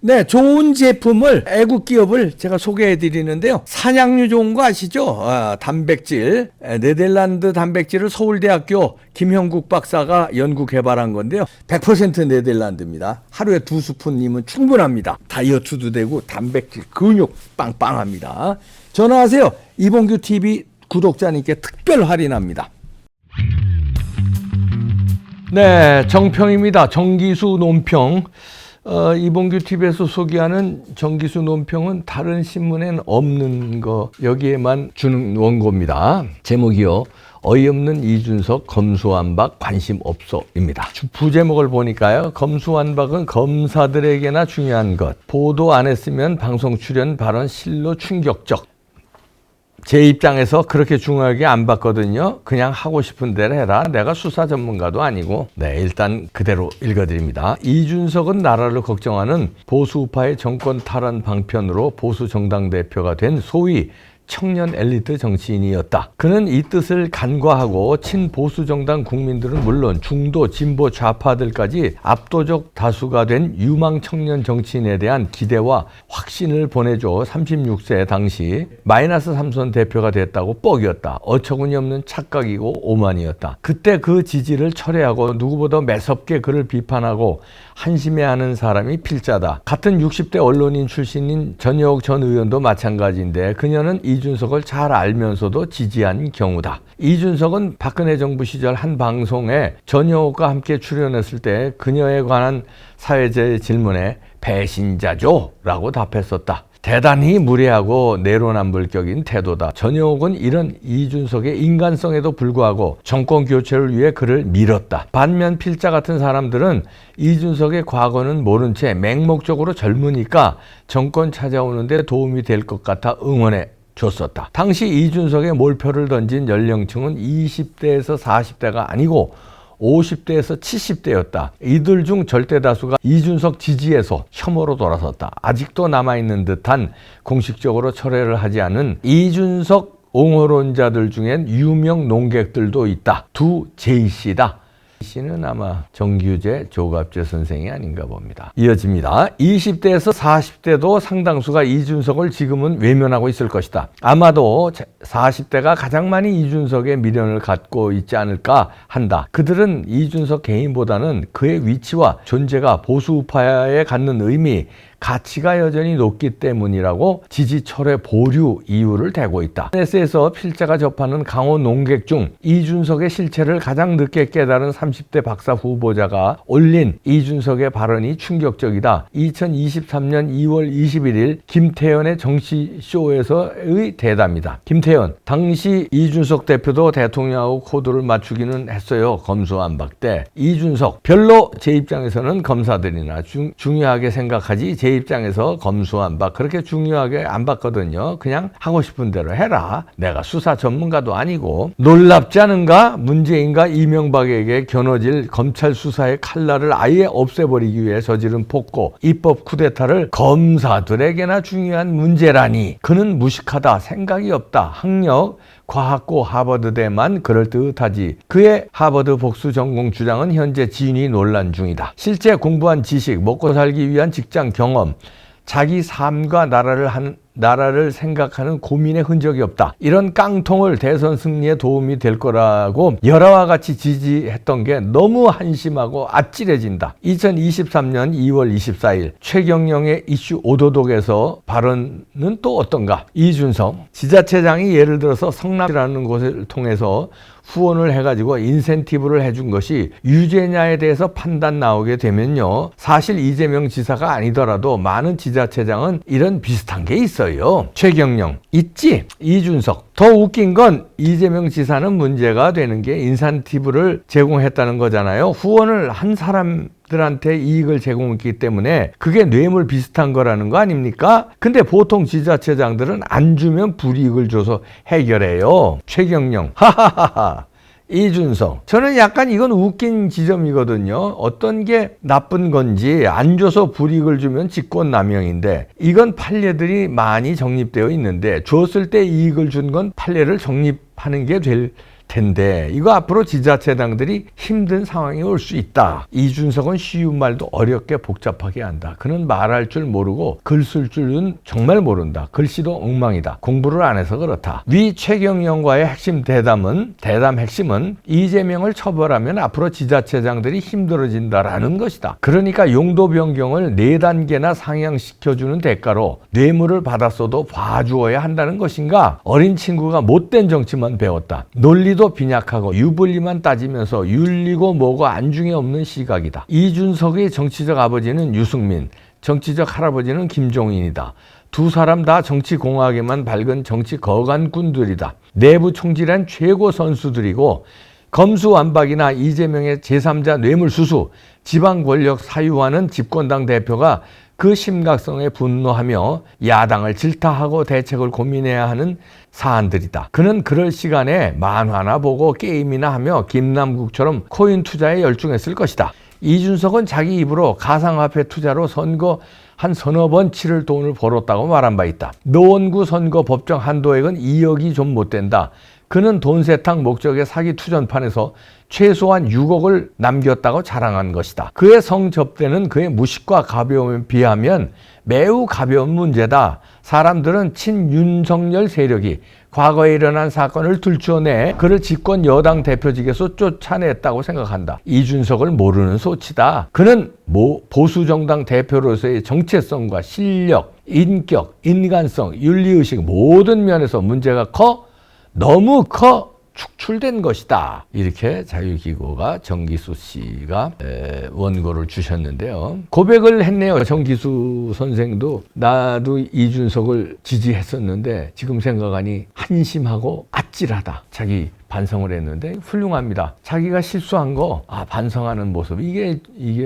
네, 좋은 제품을 애국 기업을 제가 소개해 드리는데요. 사냥류 좋은 거 아시죠? 단백질. 네덜란드 단백질을 서울대학교 김형국 박사가 연구 개발한 건데요. 100% 네덜란드입니다. 하루에 2스푼이면 충분합니다. 다이어트도 되고 단백질, 근육 빵빵합니다. 전화하세요. 이봉규 TV 구독자님께 특별 할인합니다. 네, 정평입니다. 정기수 논평. 이봉규 TV에서 소개하는 정기수 논평은 다른 신문엔 없는 거 여기에만 주는 원고입니다. 제목이요. 어이없는 이준석 검수완박 관심 없어입니다. 부제목을 보니까요. 검수완박은 검사들에게나 중요한 것. 보도 안 했으면 방송 출연 발언 실로 충격적. 제 입장에서 그렇게 중요하게 안 봤거든요. 그냥 하고 싶은 대로 해라. 내가 수사 전문가도 아니고. 네, 일단 그대로 읽어드립니다. 이준석은 나라를 걱정하는 보수우파의 정권 탈환 방편으로 보수 정당 대표가 된 소위 청년 엘리트 정치인이었다. 그는 이 뜻을 간과하고 친보수 정당 국민들은 물론 중도, 진보, 좌파들까지 압도적 다수가 된 유망 청년 정치인에 대한 기대와 확신을 보내줘 36세 당시 마이너스 3선 대표가 됐다고 뻑이었다. 어처구니 없는 착각이고 오만이었다. 그때 그 지지를 철회하고 누구보다 매섭게 그를 비판하고 한심해하는 사람이 필자다. 같은 60대 언론인 출신인 전여옥 전 의원도 마찬가지인데 그녀는 이준석을 잘 알면서도 지지한 경우다. 이준석은 박근혜 정부 시절 한 방송에 전여옥과 함께 출연했을 때 그녀에 관한 사회자의 질문에 배신자죠? 라고 답했었다. 대단히 무례하고 내로남불격인 태도다. 전여옥은 이런 이준석의 인간성에도 불구하고 정권 교체를 위해 그를 밀었다. 반면 필자 같은 사람들은 이준석의 과거는 모른 채 맹목적으로 젊으니까 정권 찾아오는데 도움이 될 것 같아 응원해 줬었다. 당시 이준석의 몰표를 던진 연령층은 20대에서 40대가 아니고 50대에서 70대였다. 이들 중 절대 다수가 이준석 지지에서 혐오로 돌아섰다. 아직도 남아있는 듯한 공식적으로 철회를 하지 않은 이준석 옹호론자들 중엔 유명 농객들도 있다. 두 J씨다. 씨는 아마 정규재, 조갑재 선생이 아닌가 봅니다. 이어집니다. 20대에서 40대도 상당수가 이준석을 지금은 외면하고 있을 것이다. 아마도 40대가 가장 많이 이준석의 미련을 갖고 있지 않을까 한다. 그들은 이준석 개인보다는 그의 위치와 존재가 보수우파에 갖는 의미, 가치가 여전히 높기 때문이라고 지지 철회 보류 이유를 대고 있다. SNS에서 필자가 접하는 강호 농객 중 이준석의 실체를 가장 늦게 깨달은 30대 박사 후보자가 올린 이준석의 발언이 충격적이다. 2023년 2월 21일 김태현의 정치쇼에서의 대담이다. 김태현, 당시 이준석 대표도 대통령하고 코드를 맞추기는 했어요. 검수완박 때. 이준석, 별로 제 입장에서는 검사들이나 중요하게 생각하지 제 입장에서 검수완박 그렇게 중요하게 안 봤거든요. 그냥 하고 싶은 대로 해라. 내가 수사 전문가도 아니고. 놀랍지 않은가? 문재인과 이명박에게 겨눠질 검찰 수사의 칼날을 아예 없애버리기 위해 저지른 폭고, 입법 쿠데타를 검사들에게나 중요한 문제라니. 그는 무식하다. 생각이 없다. 학력, 과학고 하버드대만 그럴듯하지. 그의 하버드 복수 전공 주장은 현재 진위 논란 중이다. 실제 공부한 지식, 먹고 살기 위한 직장 경험, 자기 삶과 나라를 생각하는 고민의 흔적이 없다. 이런 깡통을 대선 승리에 도움이 될 거라고 열화와 같이 지지했던 게 너무 한심하고 아찔해진다. 2023년 2월 24일 최경영의 이슈 오도독에서 발언은 또 어떤가? 이준석 지자체장이 예를 들어서 성남이라는 곳을 통해서 후원을 해가지고 인센티브를 해준 것이 유죄냐에 대해서 판단 나오게 되면요. 사실 이재명 지사가 아니더라도 많은 지자체장은 이런 비슷한 게 있어요. 최경영 있지? 이준석. 더 웃긴 건 이재명 지사는 문제가 되는 게 인센티브를 제공했다는 거잖아요. 후원을 한 사람들한테 이익을 제공했기 때문에 그게 뇌물 비슷한 거라는 거 아닙니까? 근데 보통 지자체장들은 안 주면 불이익을 줘서 해결해요. 최경영 하하하하. 이준석. 저는 약간 이건 웃긴 지점이거든요. 어떤 게 나쁜 건지 안 줘서 불이익을 주면 직권남용인데 이건 판례들이 많이 정립되어 있는데 줬을 때 이익을 준 건 판례를 정립하는 게 될 텐데 이거 앞으로 지자체장들이 힘든 상황이 올 수 있다. 이준석은 쉬운 말도 어렵게 복잡하게 한다. 그는 말할 줄 모르고 글 쓸 줄은 정말 모른다. 글씨도 엉망이다. 공부를 안 해서 그렇다. 위 최경영과의 대담 핵심은 이재명을 처벌하면 앞으로 지자체장들이 힘들어진다라는 것이다. 그러니까 용도 변경을 4단계나 상향시켜주는 대가로 뇌물을 받았어도 봐주어야 한다는 것인가? 어린 친구가 못된 정치만 배웠다. 논리도 빈약하고 유불리만 따지면서 윤리고 뭐고 안중에 없는 시각이다. 이준석의 정치적 아버지는 유승민, 정치적 할아버지는 김종인이다. 두 사람 다 정치 공학에만 밝은 정치 거간꾼들이다. 내부 총질한 최고 선수들이고 검수완박이나 이재명의 제3자 뇌물수수, 지방 권력 사유화는 집권당 대표가 그 심각성에 분노하며 야당을 질타하고 대책을 고민해야 하는 사안들이다. 그는 그럴 시간에 만화나 보고 게임이나 하며 김남국처럼 코인 투자에 열중했을 것이다. 이준석은 자기 입으로 가상화폐 투자로 선거 한 서너 번 치를 돈을 벌었다고 말한 바 있다. 노원구 선거 법정 한도액은 2억이 좀 못 된다. 그는 돈 세탁 목적의 사기 투전판에서 최소한 6억을 남겼다고 자랑한 것이다. 그의 성접대는 그의 무식과 가벼움에 비하면 매우 가벼운 문제다. 사람들은 친윤석열 세력이 과거에 일어난 사건을 들추어내 그를 집권 여당 대표직에서 쫓아냈다고 생각한다. 이준석을 모르는 소치다. 그는 보수정당 대표로서의 정체성과 실력, 인격, 인간성, 윤리의식 모든 면에서 문제가 너무 축출된 것이다. 이렇게 자유기고가 정기수 씨가 원고를 주셨는데요. 고백을 했네요. 정기수 선생도 나도 이준석을 지지했었는데 지금 생각하니 한심하고 아찔하다. 자기 반성을 했는데 훌륭합니다. 자기가 실수한 거 반성하는 모습 이게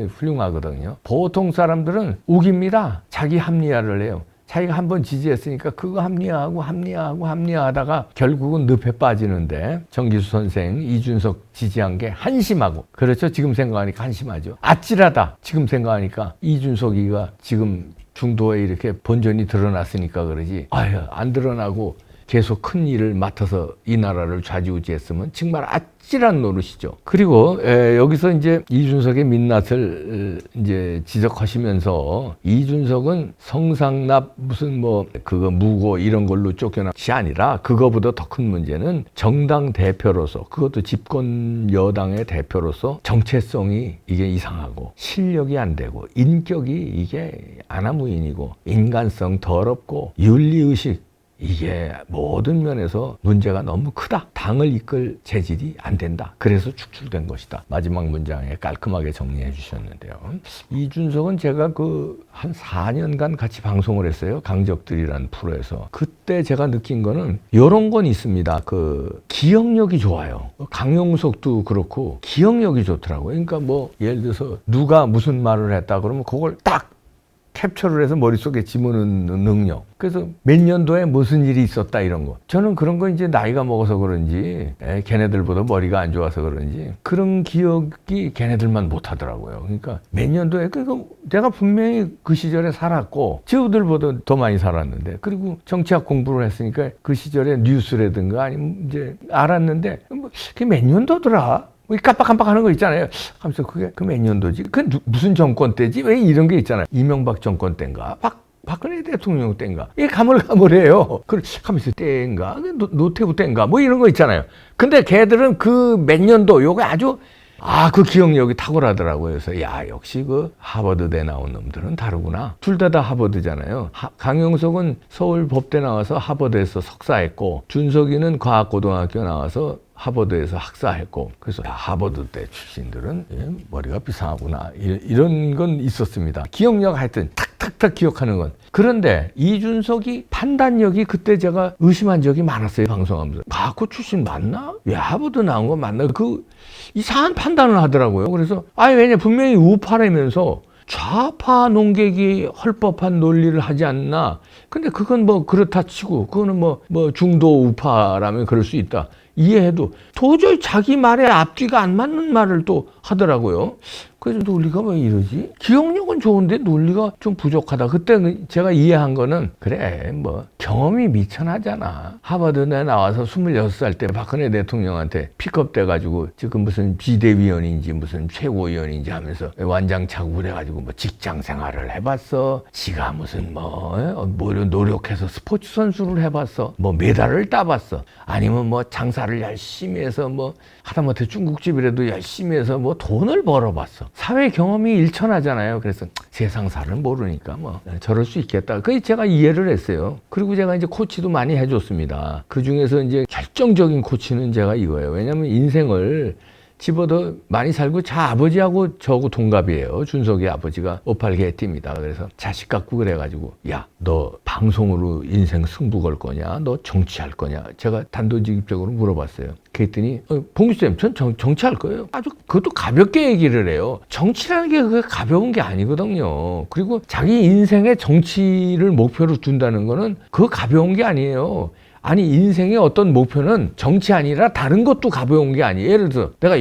훌륭하거든요. 보통 사람들은 우깁니다. 자기 합리화를 해요. 자기가 한번 지지했으니까 그거 합리화하다가 결국은 늪에 빠지는데 정기수 선생 이준석 지지한 게 한심하고 그렇죠. 지금 생각하니까 한심하죠. 아찔하다. 지금 생각하니까 이준석이가 지금 중도에 이렇게 본전이 드러났으니까 그러지 안 드러나고 계속 큰 일을 맡아서 이 나라를 좌지우지했으면 정말 아찔한 노릇이죠. 그리고 여기서 이제 이준석의 민낯을 이제 지적하시면서 이준석은 성상납 무슨 무고 이런 걸로 쫓겨난 것이 아니라 그거보다 더 큰 문제는 정당 대표로서 그것도 집권 여당의 대표로서 정체성이 이게 이상하고 실력이 안 되고 인격이 이게 아나무인이고 인간성 더럽고 윤리의식 이게 모든 면에서 문제가 너무 크다. 당을 이끌 재질이 안 된다. 그래서 축출된 것이다. 마지막 문장에 깔끔하게 정리해 주셨는데요. 이준석은 제가 한 4년간 같이 방송을 했어요. 강적들이라는 프로에서. 그때 제가 느낀 거는 이런 건 있습니다. 기억력이 좋아요. 강용석도 그렇고 기억력이 좋더라고요. 그러니까 예를 들어서 누가 무슨 말을 했다 그러면 그걸 딱 캡처를 해서 머릿속에 집어넣는 능력. 그래서 몇 년도에 무슨 일이 있었다 이런 거. 저는 그런 거 이제 나이가 먹어서 그런지 걔네들보다 머리가 안 좋아서 그런지 그런 기억이 걔네들만 못 하더라고요. 그러니까 몇 년도에 내가 분명히 그 시절에 살았고 지우들보다 더 많이 살았는데 그리고 정치학 공부를 했으니까 그 시절에 뉴스라든가 아니면 이제 알았는데 그게 몇 년도더라? 깜빡깜빡하는 거 있잖아요. 하면서 그게 몇 년도지? 무슨 정권 때지? 왜 이런 게 있잖아요. 이명박 정권 때인가? 박근혜 대통령 때인가? 이게 가물가물해요. 하면서 때인가? 노태우 때인가? 이런 거 있잖아요. 근데 걔들은 그 몇 년도 요거 아주 그 기억력이 탁월하더라고요. 그래서 역시 하버드대 나온 놈들은 다르구나. 둘 다 하버드잖아요. 강용석은 서울 법대 나와서 하버드에서 석사했고 준석이는 과학고등학교 나와서 하버드에서 학사했고 그래서 하버드대 출신들은 머리가 비상하구나 이런 건 있었습니다. 기억력 하여튼 탁탁탁 기억하는 건. 그런데 이준석이 판단력이 그때 제가 의심한 적이 많았어요. 방송하면서. 과학고 출신 맞나? 왜 하버드 나온 거 맞나? 이상한 판단을 하더라고요. 그래서 왜냐 분명히 우파라면서 좌파 농객이 헐법한 논리를 하지 않나. 근데 그건 그렇다 치고 그거는 중도 우파라면 그럴 수 있다. 이해해도 도저히 자기 말에 앞뒤가 안 맞는 말을 또 하더라고요. 그래서 논리가 왜 이러지? 기억력은 좋은데 논리가 좀 부족하다. 그때 제가 이해한 거는 그래 뭐 경험이 미천하잖아. 하버드에 나와서 26살 때 박근혜 대통령한테 픽업 돼가지고 지금 무슨 비대위원인지 무슨 최고위원인지 하면서 완장차고 해가지고 뭐 직장 생활을 해봤어. 지가 무슨 뭐 이런 노력해서 스포츠 선수를 해봤어. 뭐 메달을 따봤어. 아니면 뭐 장사를 열심히 해서 뭐 하다못해 중국집이라도 열심히 해서 뭐 돈을 벌어봤어. 사회 경험이 일천하잖아요. 그래서 세상사를 모르니까 뭐 저럴 수 있겠다. 그게 제가 이해를 했어요. 그리고 제가 이제 코치도 많이 해줬습니다. 그 중에서 이제 결정적인 코치는 제가 이거예요. 왜냐면 인생을 집어도 많이 살고 자 아버지하고 저하고 동갑이에요. 준석이 아버지가 58개띠입니다. 그래서 자식 갖고 그래가지고 야, 너 방송으로 인생 승부 걸 거냐? 너 정치할 거냐? 제가 단도직입적으로 물어봤어요. 그랬더니 봉규쌤 전 정치할 거예요. 아주 그것도 가볍게 얘기를 해요. 정치라는 게 그게 가벼운 게 아니거든요. 그리고 자기 인생의 정치를 목표로 둔다는 거는 그거 가벼운 게 아니에요. 아니 인생의 어떤 목표는 정치 아니라 다른 것도 가벼운 게 아니에요. 예를 들어 내가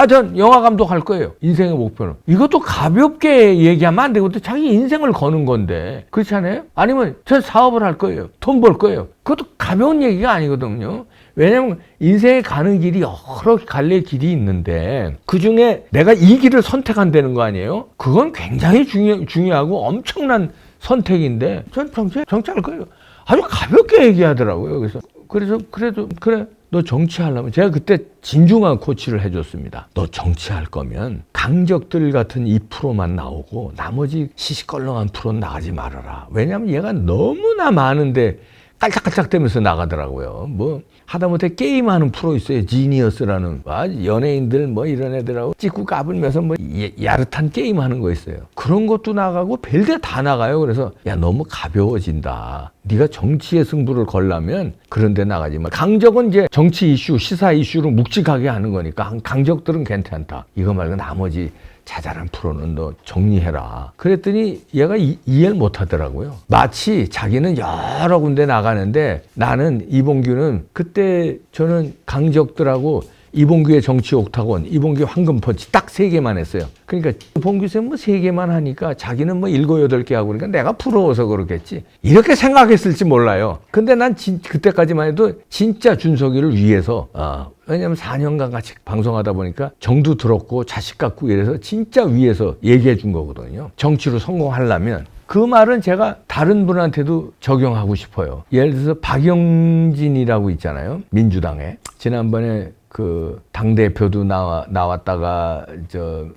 전 영화 감독 할 거예요. 인생의 목표는. 이것도 가볍게 얘기하면 안 되고 자기 인생을 거는 건데 그렇지 않아요? 아니면 전 사업을 할 거예요. 돈 벌 거예요. 그것도 가벼운 얘기가 아니거든요. 왜냐면 인생에 가는 길이 여러 갈래 길이 있는데 그중에 내가 이 길을 선택한다는 거 아니에요? 그건 굉장히 중요하고 엄청난 선택인데 전 정치할 거예요. 아주 가볍게 얘기하더라고요. 그래서 그래도 그래 너 정치하려면 제가 그때 진중한 코치를 해줬습니다. 너 정치할 거면 강적들 같은 2%만 나오고 나머지 시시껄렁한 프로는 나가지 말아라. 왜냐하면 얘가 너무나 많은데 깔짝깔짝대면서 나가더라고요. 뭐 하다못해 게임하는 프로 있어요. 지니어스라는 연예인들 뭐 이런 애들하고 찍고 까불면서 뭐 야릇한 게임하는 거 있어요. 그런 것도 나가고 별데 다 나가요. 그래서 야 너무 가벼워진다. 네가 정치의 승부를 걸려면 그런 데 나가지 마. 강적은 이제 정치 이슈, 시사 이슈로 묵직하게 하는 거니까 강적들은 괜찮다. 이거 말고 나머지 자잘한 프로는 너 정리해라. 그랬더니 얘가 이해를 못 하더라고요. 마치 자기는 여러 군데 나가는데 나는 이봉규는 그때 저는 강적들하고 이봉규의 정치 옥타곤, 이봉규 황금펀치 딱 3개만 했어요. 그러니까 봉규쌤 뭐 3개만 하니까 자기는 뭐 7, 8개 하고 그러니까 내가 부러워서 그렇겠지. 이렇게 생각했을지 몰라요. 근데 난 그때까지만 해도 진짜 준석이를 위해서 왜냐면 4년간 같이 방송하다 보니까 정도 들었고 자식 갖고 이래서 진짜 위해서 얘기해 준 거거든요. 정치로 성공하려면. 그 말은 제가 다른 분한테도 적용하고 싶어요. 예를 들어서 박영진이라고 있잖아요. 민주당에. 지난번에 그 당대표도 나왔다가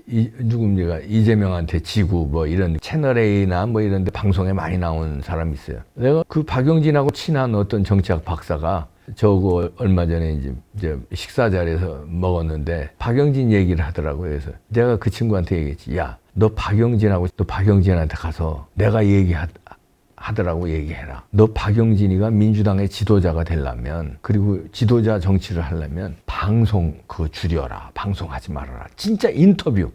누굽니까 이재명한테 지고 뭐 이런 채널A나 뭐 이런 데 방송에 많이 나온 사람이 있어요. 내가 그 박영진하고 친한 어떤 정치학 박사가 저거 얼마 전에 이제 식사 자리에서 먹었는데 박영진 얘기를 하더라고요. 그래서 내가 그 친구한테 얘기했지. 야, 너 박영진한테 가서 내가 하더라고 얘기해라. 너 박영진이가 민주당의 지도자가 되려면 그리고 지도자 정치를 하려면 방송 그거 줄여라. 방송하지 말아라. 진짜 인터뷰,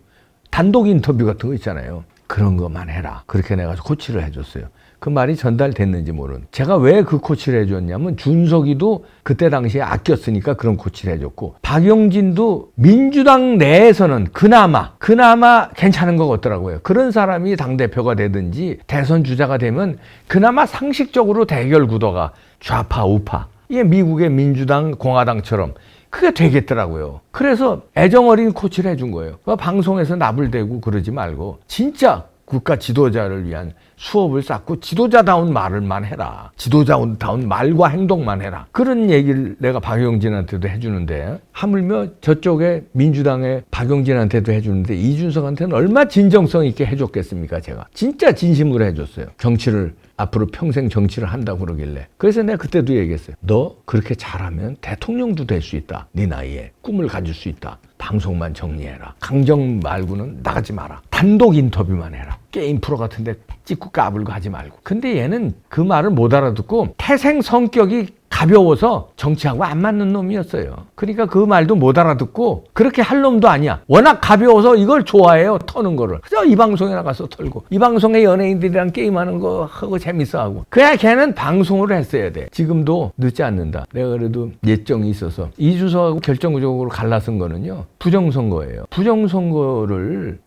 단독 인터뷰 같은 거 있잖아요. 그런 것만 해라. 그렇게 내가 코치를 해줬어요. 그 말이 전달됐는지 모르는. 제가 왜 그 코치를 해줬냐면 준석이도 그때 당시에 아꼈으니까 그런 코치를 해줬고 박영진도 민주당 내에서는 그나마 괜찮은 것 같더라고요. 그런 사람이 당대표가 되든지 대선 주자가 되면 그나마 상식적으로 대결 구도가 좌파 우파 이게 미국의 민주당 공화당처럼 그게 되겠더라고요. 그래서 애정어린 코치를 해준 거예요. 방송에서 나불대고 그러지 말고 진짜 국가 지도자를 위한 수업을 쌓고 지도자다운 말을만 해라. 지도자다운 말과 행동만 해라. 그런 얘기를 내가 박영진한테도 해주는데 하물며 저쪽에 민주당의 박영진한테도 해주는데 이준석한테는 얼마 진정성 있게 해줬겠습니까? 제가 진짜 진심으로 해줬어요. 정치를 앞으로 평생 정치를 한다고 그러길래. 그래서 내가 그때도 얘기했어요. 너 그렇게 잘하면 대통령도 될 수 있다. 네 나이에 꿈을 가질 수 있다. 방송만 정리해라. 강정 말고는 나가지 마라. 단독 인터뷰만 해라. 게임 프로 같은데 찍고 까불고 하지 말고. 근데 얘는 그 말을 못 알아듣고 태생 성격이 가벼워서 정치하고 안 맞는 놈이었어요. 그러니까 그 말도 못 알아듣고 그렇게 할 놈도 아니야. 워낙 가벼워서 이걸 좋아해요. 터는 거를. 그래서 이 방송에 나가서 털고 이 방송에 연예인들이랑 게임하는 거 하고 재밌어하고. 그래야 걔는 방송을 했어야 돼. 지금도 늦지 않는다. 내가 그래도 예정이 있어서 이준석하고 결정적으로 갈라선 거는요. 부정선거예요. 부정선거를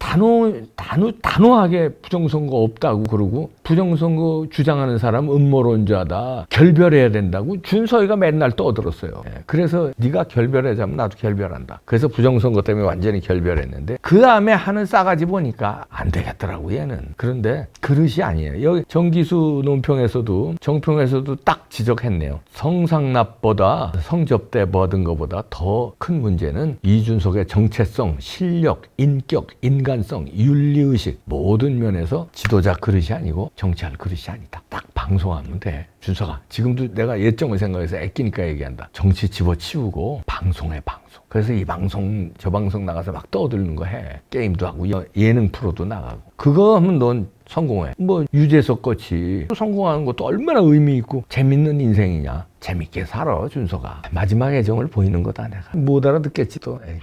단호하게 부정선거 없다고 그러고 부정선거 주장하는 사람 음모론자다. 결별해야 된다고 준서이가 맨날 떠들었어요. 그래서 네가 결별하자면 나도 결별한다. 그래서 부정선거 때문에 완전히 결별했는데 그 다음에 하는 싸가지 보니까 안 되겠더라고 얘는. 그런데 그릇이 아니에요. 여기 정기수 논평에서도 정평에서도 딱 지적했네요. 성상납보다 성접대 받은 것보다 더 큰 문제는 이준석의 정체성, 실력, 인격, 인간성, 윤리의식 모든 면에서 지도자 그릇이 아니고 정치할 그릇이 아니다. 딱 방송하면 돼. 준석아, 지금도 내가 예정을 생각해서 아끼니까 얘기한다. 정치 집어치우고 방송해, 방송. 그래서 이 방송 저 방송 나가서 막 떠들는 거 해. 게임도 하고 예능 프로도 나가고. 그거 하면 넌 성공해. 뭐 유재석 같이 성공하는 것도 얼마나 의미 있고 재밌는 인생이냐. 재밌게 살아, 준석아. 마지막 애정을 보이는 거다 내가. 못 알아듣겠지 또. 에이.